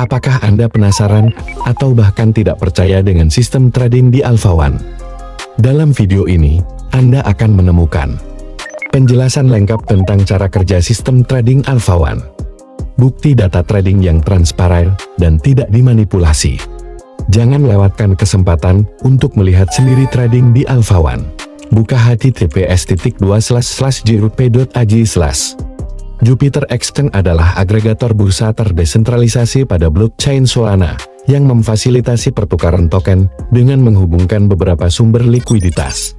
Apakah Anda penasaran atau bahkan tidak percaya dengan sistem trading di Alpha One? Dalam video ini, Anda akan menemukan penjelasan lengkap tentang cara kerja sistem trading Alpha One, bukti data trading yang transparan dan tidak dimanipulasi. Jangan lewatkan kesempatan untuk melihat sendiri trading di Alpha One. Buka https://jrup.ag/. Jupiter Exchange adalah agregator bursa terdesentralisasi pada blockchain Solana, yang memfasilitasi pertukaran token dengan menghubungkan beberapa sumber likuiditas.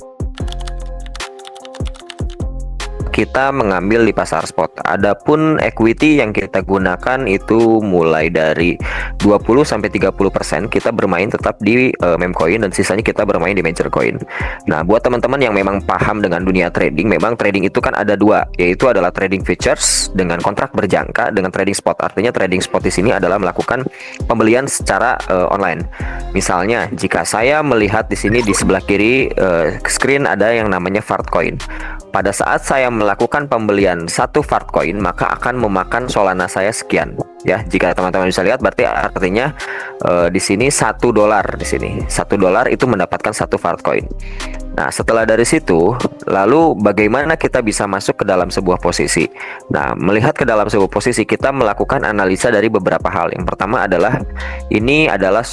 Kita mengambil di pasar spot. Adapun equity yang kita gunakan itu mulai dari 20-30% kita bermain tetap di meme coin, dan sisanya kita bermain di major coin. Nah, buat teman-teman yang memang paham dengan dunia trading, memang trading itu kan ada dua, yaitu adalah trading futures dengan kontrak berjangka, dengan trading spot. Artinya trading spot di sini adalah melakukan pembelian secara online. Misalnya, jika saya melihat di sini di sebelah kiri screen ada yang namanya Fart coin. Pada saat saya melakukan pembelian satu Fart coin, maka akan memakan Solana saya sekian. Ya, jika teman-teman bisa lihat, berarti artinya di sini $1 di sini. $1 itu mendapatkan satu Fart coin. Nah, setelah dari situ, lalu bagaimana kita bisa masuk ke dalam sebuah posisi? Nah, melihat ke dalam sebuah posisi, kita melakukan analisa dari beberapa hal. Yang pertama adalah, ini adalah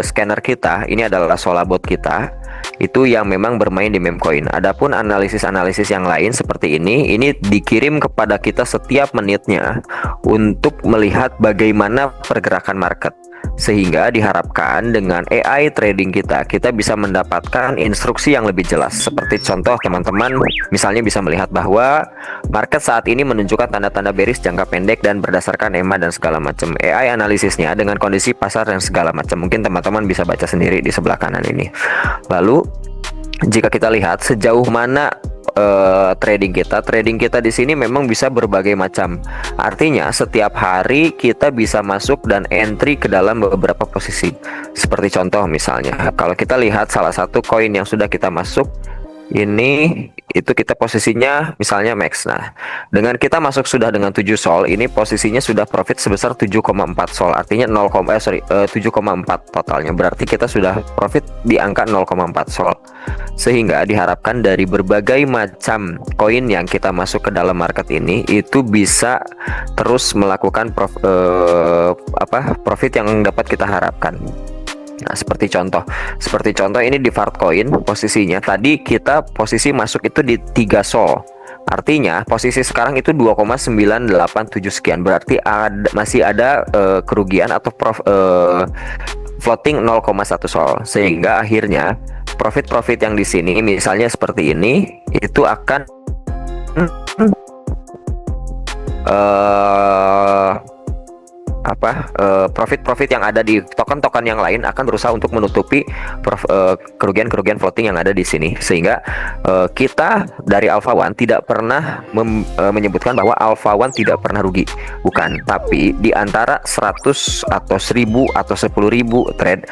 scanner kita, ini adalah Solabot kita, itu yang memang bermain di meme coin. Adapun analisis-analisis yang lain seperti ini dikirim kepada kita setiap menitnya untuk melihat bagaimana pergerakan market. Sehingga diharapkan dengan AI trading kita bisa mendapatkan instruksi yang lebih jelas. Seperti contoh, teman-teman misalnya bisa melihat bahwa market saat ini menunjukkan tanda-tanda bearish jangka pendek dan berdasarkan EMA dan segala macam. AI analisisnya dengan kondisi pasar dan segala macam. Mungkin teman-teman bisa baca sendiri di sebelah kanan ini. Lalu jika kita lihat sejauh mana trading kita di sini memang bisa berbagai macam. Artinya setiap hari kita bisa masuk dan entry ke dalam beberapa posisi. Seperti contoh misalnya, kalau kita lihat salah satu koin yang sudah kita masuk, ini itu kita posisinya misalnya max. Nah, dengan kita masuk sudah dengan 7 sol, ini posisinya sudah profit sebesar 7,4 sol. Artinya 7,4 totalnya. Berarti kita sudah profit di angka 0,4 sol. Sehingga diharapkan dari berbagai macam koin yang kita masuk ke dalam market ini itu bisa terus melakukan profit yang dapat kita harapkan. Nah, seperti contoh ini di Fart coin, posisinya tadi kita posisi masuk itu di 3 sol. Artinya posisi sekarang itu 2,987 sekian. Berarti masih ada kerugian atau floating 0,1 sol. Sehingga akhirnya profit yang di sini misalnya seperti ini itu akan profit yang ada di token-token yang lain akan berusaha untuk menutupi kerugian floating yang ada di sini. Sehingga kita dari Alpha One tidak pernah menyebutkan bahwa Alpha One tidak pernah rugi, bukan. Tapi di antara 100 atau 1000 atau 10.000 trade,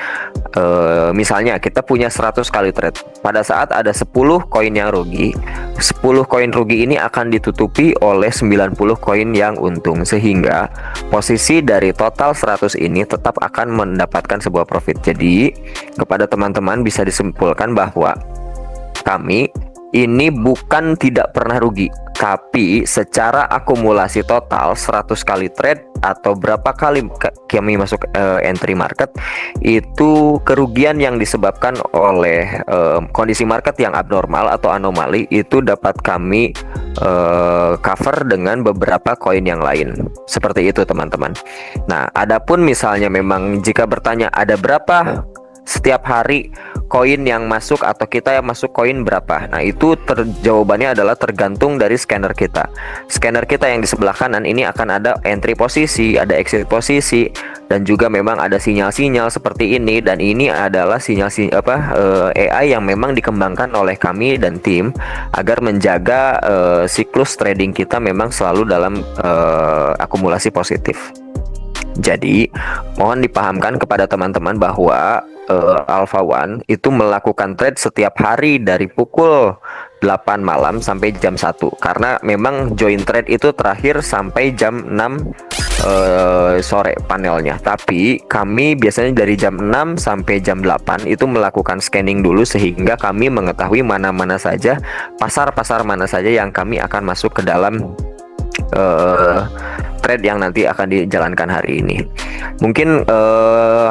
misalnya kita punya 100 kali trade, pada saat ada 10 koin yang rugi, 10 koin rugi ini akan ditutupi oleh 90 koin yang untung. Sehingga posisi dari total 100 ini tetap akan mendapatkan sebuah profit. Jadi kepada teman-teman bisa disimpulkan bahwa kami ini bukan tidak pernah rugi, tapi secara akumulasi total 100 kali trade atau berapa kali kami masuk entry market, itu kerugian yang disebabkan oleh kondisi market yang abnormal atau anomali itu dapat kami cover dengan beberapa koin yang lain. Seperti itu teman-teman. Nah, adapun misalnya memang jika bertanya ada berapa setiap hari koin yang masuk atau kita yang masuk koin berapa, nah itu jawabannya adalah tergantung dari scanner kita. Scanner kita yang di sebelah kanan ini akan ada entry posisi, ada exit posisi, dan juga memang ada sinyal-sinyal seperti ini. Dan ini adalah sinyal AI yang memang dikembangkan oleh kami dan tim agar menjaga siklus trading kita memang selalu dalam akumulasi positif. Jadi mohon dipahamkan kepada teman-teman bahwa Alpha One itu melakukan trade setiap hari dari pukul 8 malam sampai jam 1, karena memang join trade itu terakhir sampai jam 6 sore panelnya, tapi kami biasanya dari jam 6 sampai jam 8 itu melakukan scanning dulu sehingga kami mengetahui mana-mana saja pasar-pasar mana saja yang kami akan masuk ke dalam trade yang nanti akan dijalankan hari ini. Mungkin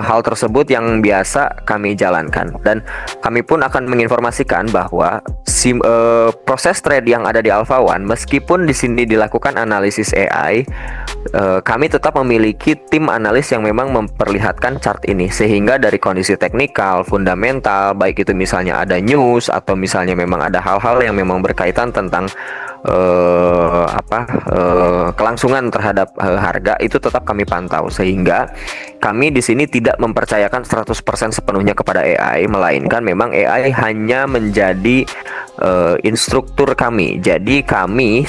hal tersebut yang biasa kami jalankan, dan kami pun akan menginformasikan bahwa proses trade yang ada di Alpha One, meskipun di sini dilakukan analisis AI, kami tetap memiliki tim analis yang memang memperlihatkan chart ini, sehingga dari kondisi teknikal, fundamental, baik itu misalnya ada news atau misalnya memang ada hal-hal yang memang berkaitan tentang kelangsungan terhadap harga, itu tetap kami pantau, sehingga kami di sini tidak mempercayakan 100% sepenuhnya kepada AI, melainkan memang AI hanya menjadi instruktur kami. Jadi kami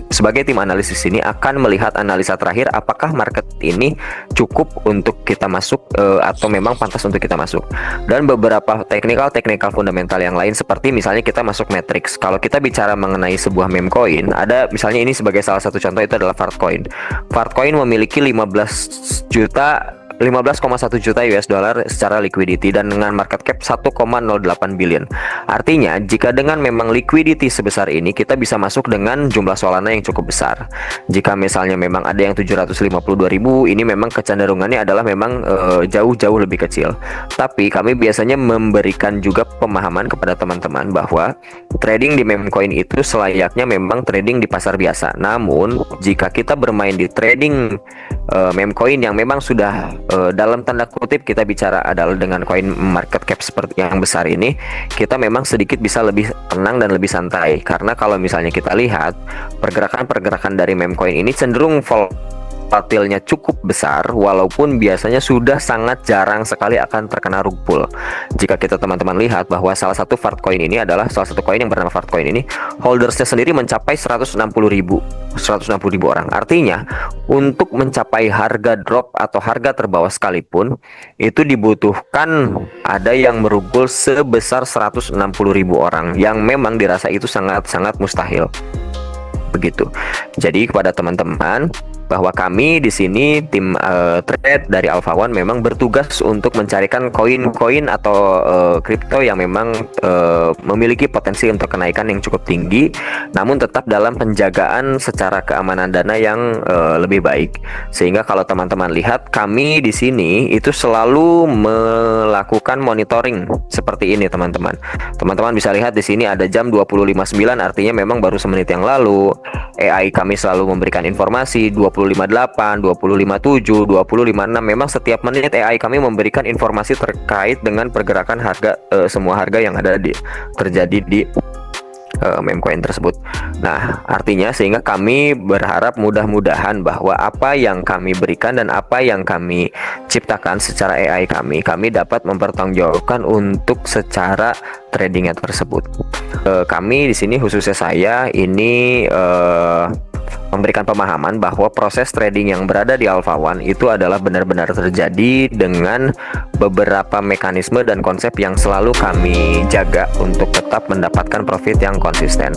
sebagai tim analisis ini akan melihat analisa terakhir apakah market ini cukup untuk kita masuk atau memang pantas untuk kita masuk. Dan beberapa teknikal fundamental yang lain, seperti misalnya kita masuk matrix. Kalau kita bicara mengenai sebuah meme coin, ada misalnya ini sebagai salah satu contoh, itu adalah Fartcoin. Fartcoin memiliki 15,1 juta US dollar secara liquidity dan dengan market cap 1,08 billion. Artinya jika dengan memang liquidity sebesar ini kita bisa masuk dengan jumlah Solana yang cukup besar. Jika misalnya memang ada yang 752.000, ini memang kecenderungannya adalah memang jauh-jauh lebih kecil. Tapi kami biasanya memberikan juga pemahaman kepada teman-teman bahwa trading di meme coin itu selayaknya memang trading di pasar biasa. Namun jika kita bermain di trading meme coin yang memang sudah dalam tanda kutip kita bicara adalah dengan koin market cap seperti yang besar ini, kita memang sedikit bisa lebih tenang dan lebih santai. Karena kalau misalnya kita lihat pergerakan-pergerakan dari meme coin ini cenderung volatilnya cukup besar, walaupun biasanya sudah sangat jarang sekali akan terkena rug pull. Jika kita teman-teman lihat bahwa salah satu Fartcoin ini adalah salah satu koin yang bernama Fartcoin ini, holdersnya sendiri mencapai 160.000 orang. Artinya untuk mencapai harga drop atau harga terbawah sekalipun, itu dibutuhkan ada yang merugul sebesar 160.000 orang, yang memang dirasa itu sangat-sangat mustahil. Begitu. Jadi kepada teman-teman, bahwa kami di sini tim trade dari Alpha One memang bertugas untuk mencarikan koin-koin atau kripto yang memang memiliki potensi untuk kenaikan yang cukup tinggi, namun tetap dalam penjagaan secara keamanan dana yang lebih baik. Sehingga kalau teman-teman lihat, kami di sini itu selalu melakukan monitoring seperti ini, teman-teman. Teman-teman bisa lihat di sini ada jam 20.59, artinya memang baru semenit yang lalu. AI kami selalu memberikan informasi 20.58, 20.57, 20.56. Memang setiap menit AI kami memberikan informasi terkait dengan pergerakan harga, semua harga yang ada terjadi di meme coin tersebut. Nah, artinya sehingga kami berharap mudah-mudahan bahwa apa yang kami berikan dan apa yang kami ciptakan secara AI kami dapat mempertanggungjawabkan untuk secara tradingnya tersebut. Kami di sini khususnya saya ini memberikan pemahaman bahwa proses trading yang berada di Alpha One itu adalah benar-benar terjadi dengan beberapa mekanisme dan konsep yang selalu kami jaga untuk tetap mendapatkan profit yang konsisten.